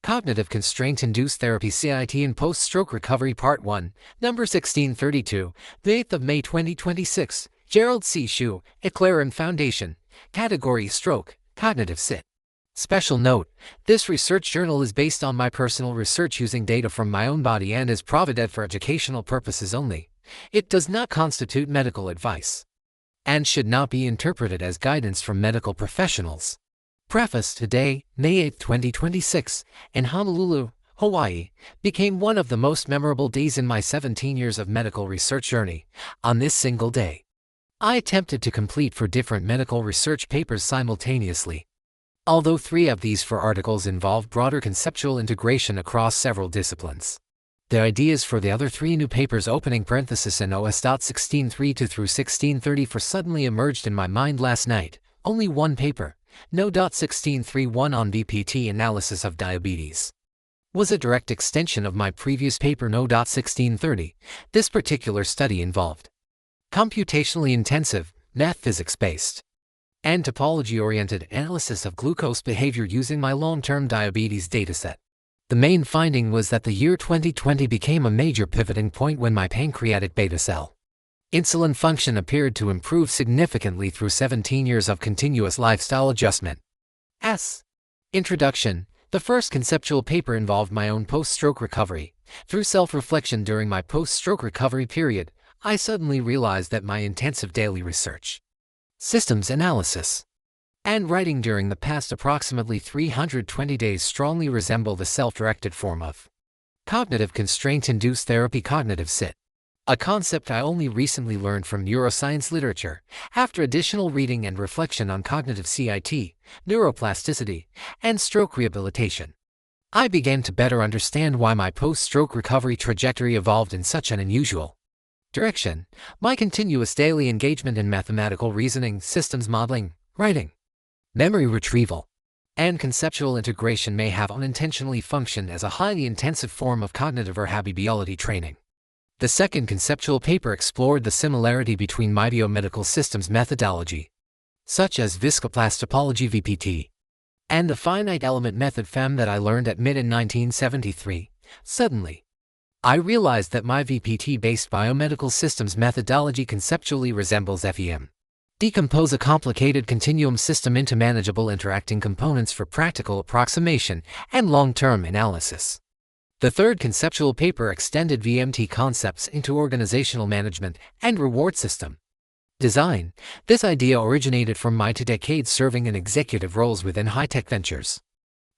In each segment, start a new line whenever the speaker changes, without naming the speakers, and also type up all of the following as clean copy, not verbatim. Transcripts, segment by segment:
Cognitive Constraint-Induced Therapy CIT and Post-Stroke Recovery Part 1, number 1632, the 8th of May 2026, Gerald C. EclaireMD Foundation, Category Stroke, Cognitive CIT. Special note, this research journal is based on my personal research using data from my own body and is provided for educational purposes only. It does not constitute medical advice and should not be interpreted as guidance from medical professionals. Preface. Today, May 8, 2026, in Honolulu, Hawaii, became one of the most memorable days in my 17 years of medical research journey. On this single day, I attempted to complete 4 different medical research papers simultaneously. Although 3 of these 4 articles involved broader conceptual integration across several disciplines. The ideas for the other 3 new papers opening parenthesis in No.1632 through 1634 suddenly emerged in my mind last night. Only one paper, No.1631 on VPT analysis of diabetes, was a direct extension of my previous paper No.1630. This particular study involved computationally intensive, math physics-based, and topology-oriented analysis of glucose behavior using my long-term diabetes dataset. The main finding was that the year 2020 became a major pivoting point when my pancreatic beta cell insulin function appeared to improve significantly through 17 years of continuous lifestyle adjustment. Introduction. The first conceptual paper involved my own post-stroke recovery. Through self-reflection during my post-stroke recovery period, I suddenly realized that my intensive daily research, systems analysis, and writing during the past approximately 320 days strongly resemble the self-directed form of Cognitive Constraint-Induced Therapy, Cognitive CIT. A concept I only recently learned from neuroscience literature, after additional reading and reflection on Cognitive CIT, neuroplasticity, and stroke rehabilitation. I began to better understand why my post-stroke recovery trajectory evolved in such an unusual direction. My continuous daily engagement in mathematical reasoning, systems modeling, writing, memory retrieval, and conceptual integration may have unintentionally functioned as a highly intensive form of cognitive rehabilitation training. The second conceptual paper explored the similarity between my biomedical systems methodology, such as viscoplastopology VPT, and the finite element method FEM that I learned at MIT in 1973. Suddenly, I realized that my VPT-based biomedical systems methodology conceptually resembles FEM. Decompose a complicated continuum system into manageable interacting components for practical approximation and long-term analysis. The third conceptual paper extended VMT concepts into organizational management and reward system design. This idea originated from my 2 decades serving in executive roles within high-tech ventures.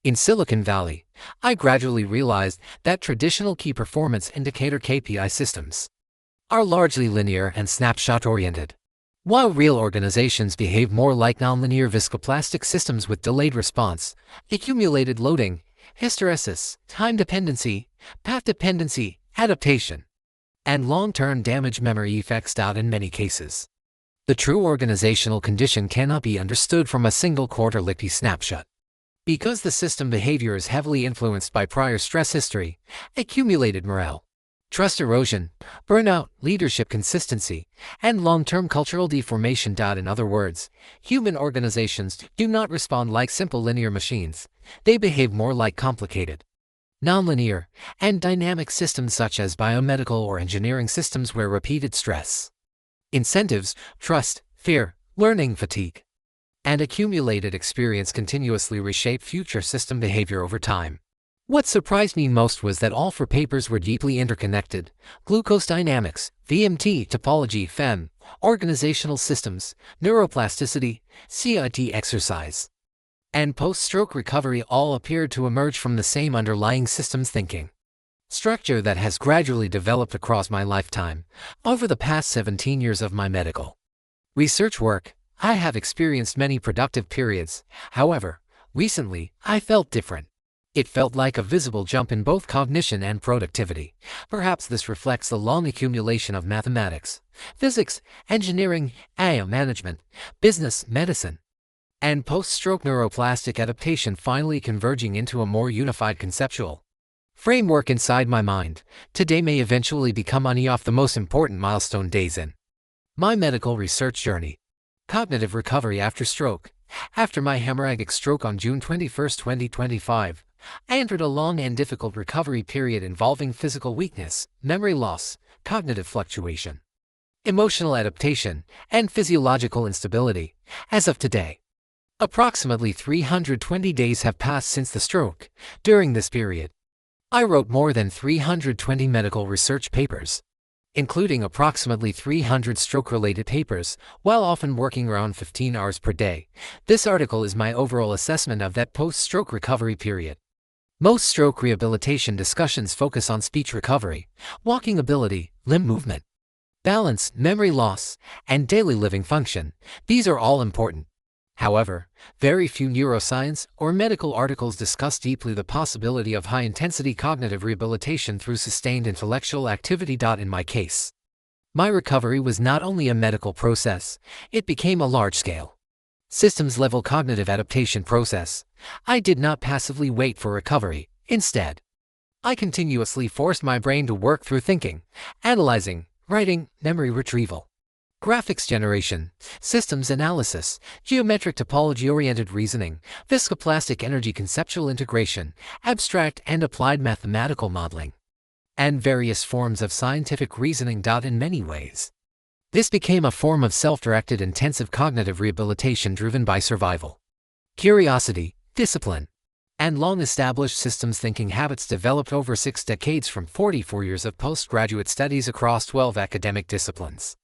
In Silicon Valley, I gradually realized that traditional key performance indicator KPI systems are largely linear and snapshot-oriented, while real organizations behave more like nonlinear viscoplastic systems with delayed response, accumulated loading, hysteresis, time dependency, path dependency, adaptation, and long-term damage memory effects. In many cases, the true organizational condition cannot be understood from a single quarterly snapshot, because the system behavior is heavily influenced by prior stress history, accumulated morale, trust erosion, burnout, leadership consistency, and long-term cultural deformation. In other words, human organizations do not respond like simple linear machines. They behave more like complicated, nonlinear, and dynamic systems such as biomedical or engineering systems where repeated stress, incentives, trust, fear, learning fatigue, and accumulated experience continuously reshape future system behavior over time. What surprised me most was that all 4 papers were deeply interconnected: glucose dynamics, VMT, topology, FEM, organizational systems, neuroplasticity, CIT exercise, and post-stroke recovery all appeared to emerge from the same underlying systems thinking structure that has gradually developed across my lifetime. Over the past 17 years of my medical research work, I have experienced many productive periods. However, recently, I felt different. It felt like a visible jump in both cognition and productivity. Perhaps this reflects the long accumulation of mathematics, physics, engineering, AI management, business, medicine, and post-stroke neuroplastic adaptation finally converging into a more unified conceptual framework inside my mind. Today may eventually become one of the most important milestone days in my medical research journey. Cognitive recovery after stroke. After my hemorrhagic stroke on June 21, 2025, I entered a long and difficult recovery period involving physical weakness, memory loss, cognitive fluctuation, emotional adaptation, and physiological instability. As of today, approximately 320 days have passed since the stroke. During this period, I wrote more than 320 medical research papers, including approximately 300 stroke-related papers, while often working around 15 hours per day. This article is my overall assessment of that post-stroke recovery period. Most stroke rehabilitation discussions focus on speech recovery, walking ability, limb movement, balance, memory loss, and daily living function. These are all important. However, very few neuroscience or medical articles discuss deeply the possibility of high-intensity cognitive rehabilitation through sustained intellectual activity. In my case, my recovery was not only a medical process, it became a large-scale, systems-level cognitive adaptation process. I did not passively wait for recovery. Instead, I continuously forced my brain to work through thinking, analyzing, writing, memory retrieval, graphics generation, systems analysis, geometric topology-oriented reasoning, viscoplastic energy conceptual integration, abstract and applied mathematical modeling, and various forms of scientific reasoning. In many ways, this became a form of self-directed intensive cognitive rehabilitation driven by survival, curiosity, discipline, and long-established systems thinking habits developed over 6 decades from 44 years of postgraduate studies across 12 academic disciplines.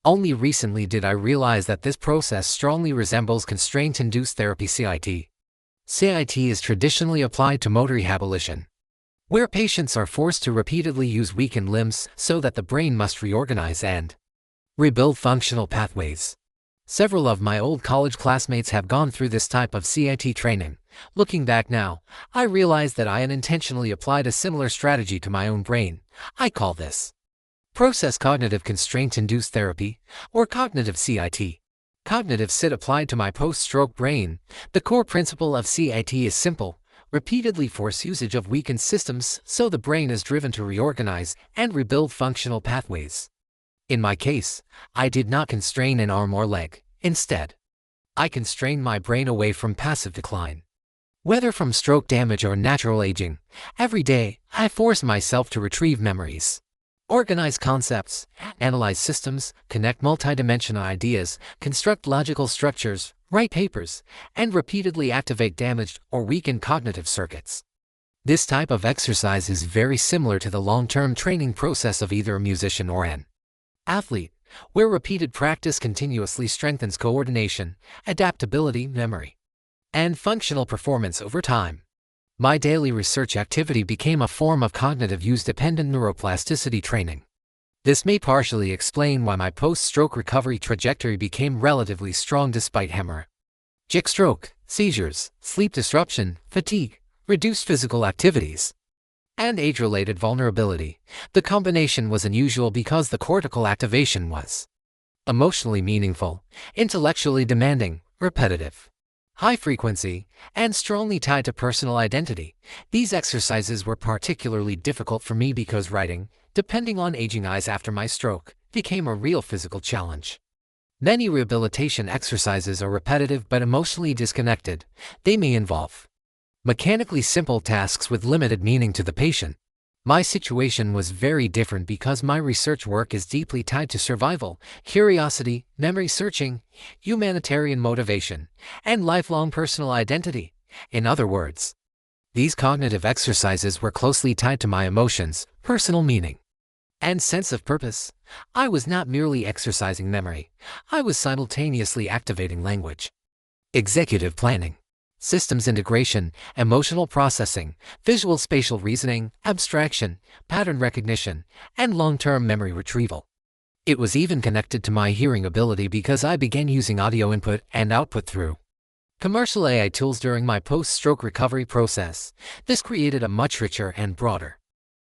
Only recently did I realize that this process strongly resembles constraint-induced therapy CIT. CIT is traditionally applied to motor rehabilitation, where patients are forced to repeatedly use weakened limbs so that the brain must reorganize and rebuild functional pathways. Several of my old college classmates have gone through this type of CIT training. Looking back now, I realize that I unintentionally applied a similar strategy to my own brain. I call this Process Cognitive Constraint-Induced Therapy, or Cognitive CIT. Cognitive CIT applied to my post-stroke brain. The core principle of CIT is simple: repeatedly force usage of weakened systems so the brain is driven to reorganize and rebuild functional pathways. In my case, I did not constrain an arm or leg. Instead, I constrained my brain away from passive decline. Whether from stroke damage or natural aging, every day I forced myself to retrieve memories, organize concepts, analyze systems, connect multidimensional ideas, construct logical structures, write papers, and repeatedly activate damaged or weakened cognitive circuits. This type of exercise is very similar to the long-term training process of either a musician or an athlete, where repeated practice continuously strengthens coordination, adaptability, memory, and functional performance over time. My daily research activity became a form of cognitive use-dependent neuroplasticity training. This may partially explain why my post-stroke recovery trajectory became relatively strong despite hemorrhagic stroke, seizures, sleep disruption, fatigue, reduced physical activities, and age-related vulnerability. The combination was unusual because the cortical activation was emotionally meaningful, intellectually demanding, repetitive, high frequency, and strongly tied to personal identity. These exercises were particularly difficult for me because writing, depending on aging eyes after my stroke, became a real physical challenge. Many rehabilitation exercises are repetitive but emotionally disconnected. They may involve mechanically simple tasks with limited meaning to the patient. My situation was very different because my research work is deeply tied to survival, curiosity, memory searching, humanitarian motivation, and lifelong personal identity. In other words, these cognitive exercises were closely tied to my emotions, personal meaning, and sense of purpose. I was not merely exercising memory, I was simultaneously activating language, executive planning, systems integration, emotional processing, visual spatial reasoning, abstraction, pattern recognition, and long-term memory retrieval. It was even connected to my hearing ability because I began using audio input and output through commercial AI tools during my post-stroke recovery process. This created a much richer and broader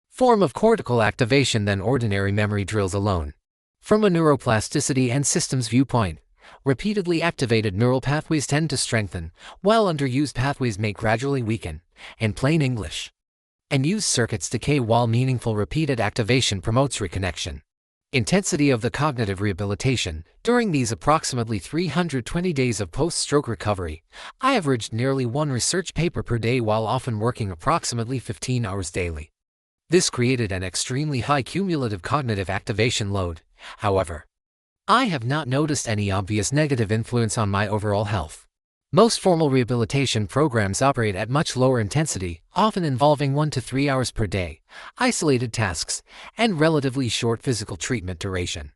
form of cortical activation than ordinary memory drills alone. From a neuroplasticity and systems viewpoint, repeatedly activated neural pathways tend to strengthen, while underused pathways may gradually weaken. In plain English, unused circuits decay while meaningful repeated activation promotes reconnection. Intensity of the cognitive rehabilitation. During these approximately 320 days of post-stroke recovery, I averaged nearly one research paper per day while often working approximately 15 hours daily. This created an extremely high cumulative cognitive activation load. However, I have not noticed any obvious negative influence on my overall health. Most formal rehabilitation programs operate at much lower intensity, often involving 1 to 3 hours per day, isolated tasks, and relatively short physical treatment duration.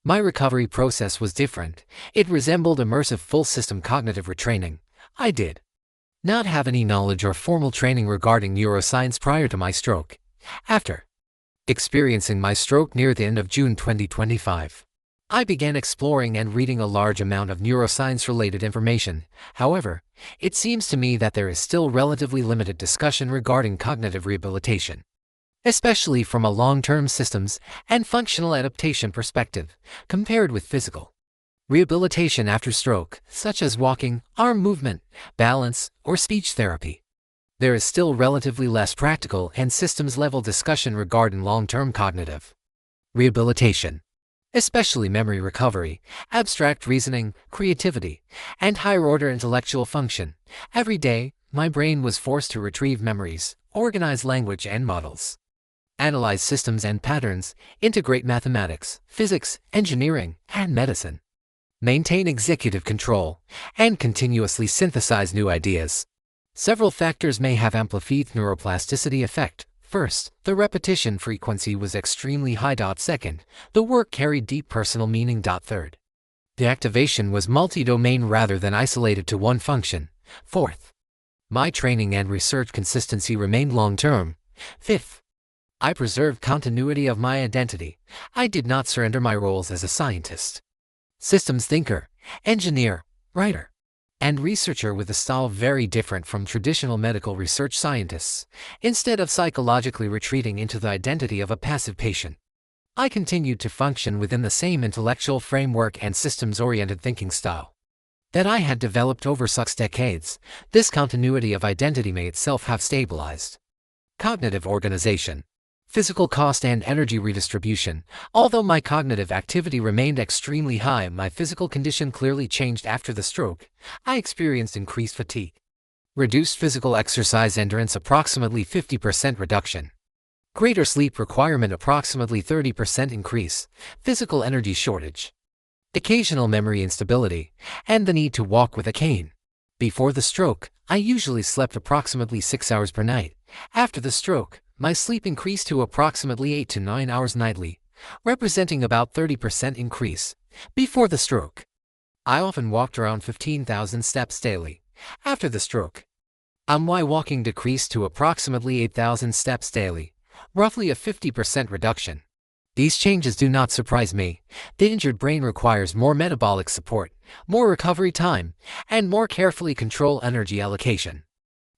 My recovery process was different. It resembled immersive full-system cognitive retraining. I did not have any knowledge or formal training regarding neuroscience prior to my stroke. After experiencing my stroke near the end of June 2025, I began exploring and reading a large amount of neuroscience-related information. However, it seems to me that there is still relatively limited discussion regarding cognitive rehabilitation, especially from a long-term systems and functional adaptation perspective, compared with physical rehabilitation after stroke, such as walking, arm movement, balance, or speech therapy. There is still relatively less practical and systems-level discussion regarding long-term cognitive rehabilitation, especially memory recovery, abstract reasoning, creativity, and higher-order intellectual function. Every day, my brain was forced to retrieve memories, organize language and models, analyze systems and patterns, integrate mathematics, physics, engineering, and medicine, maintain executive control, and continuously synthesize new ideas. Several factors may have amplified neuroplasticity effect. First, the repetition frequency was extremely high. Second, the work carried deep personal meaning. Third, the activation was multi-domain rather than isolated to one function. Fourth, my training and research consistency remained long-term. Fifth, I preserved continuity of my identity. I did not surrender my roles as a scientist, systems thinker, engineer, writer, and researcher with a style very different from traditional medical research scientists. Instead of psychologically retreating into the identity of a passive patient, I continued to function within the same intellectual framework and systems-oriented thinking style that I had developed over 6 decades. This continuity of identity may itself have stabilized cognitive organization, physical cost and energy redistribution. Although my cognitive activity remained extremely high, my physical condition clearly changed after the stroke. I experienced increased fatigue, reduced physical exercise endurance approximately 50% reduction, greater sleep requirement approximately 30% increase, physical energy shortage, occasional memory instability, and the need to walk with a cane. Before the stroke, I usually slept approximately 6 hours per night. After the stroke, my sleep increased to approximately 8 to 9 hours nightly, representing about 30% increase. Before the stroke, I often walked around 15,000 steps daily. After the stroke, my walking decreased to approximately 8,000 steps daily, roughly a 50% reduction. These changes do not surprise me. The injured brain requires more metabolic support, more recovery time, and more carefully controlled energy allocation.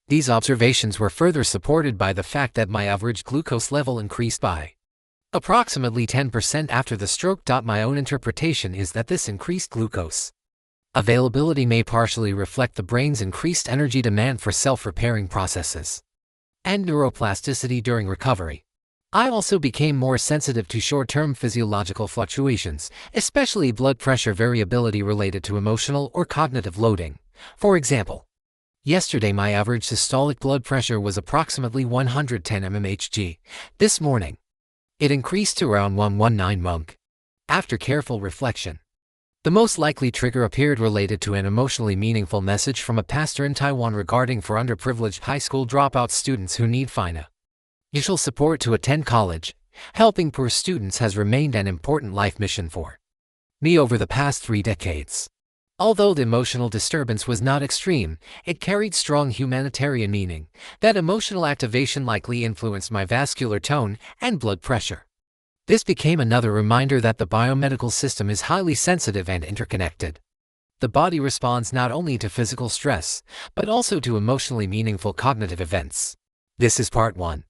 These observations were further supported by the fact that my average glucose level increased by approximately 10% after the stroke. My own interpretation is that this increased glucose availability may partially reflect the brain's increased energy demand for self-repairing processes and neuroplasticity during recovery. I also became more sensitive to short-term physiological fluctuations, especially blood pressure variability related to emotional or cognitive loading. For example, yesterday my average systolic blood pressure was approximately 110 mmHg. This morning, it increased to around 119 mmHg. After careful reflection, the most likely trigger appeared related to an emotionally meaningful message from a pastor in Taiwan regarding for underprivileged high school dropout students who need financial support to attend college. Helping poor students has remained an important life mission for me over the past 3 decades. Although the emotional disturbance was not extreme, it carried strong humanitarian meaning. That emotional activation likely influenced my vascular tone and blood pressure. This became another reminder that the biomedical system is highly sensitive and interconnected. The body responds not only to physical stress, but also to emotionally meaningful cognitive events. This is part 1.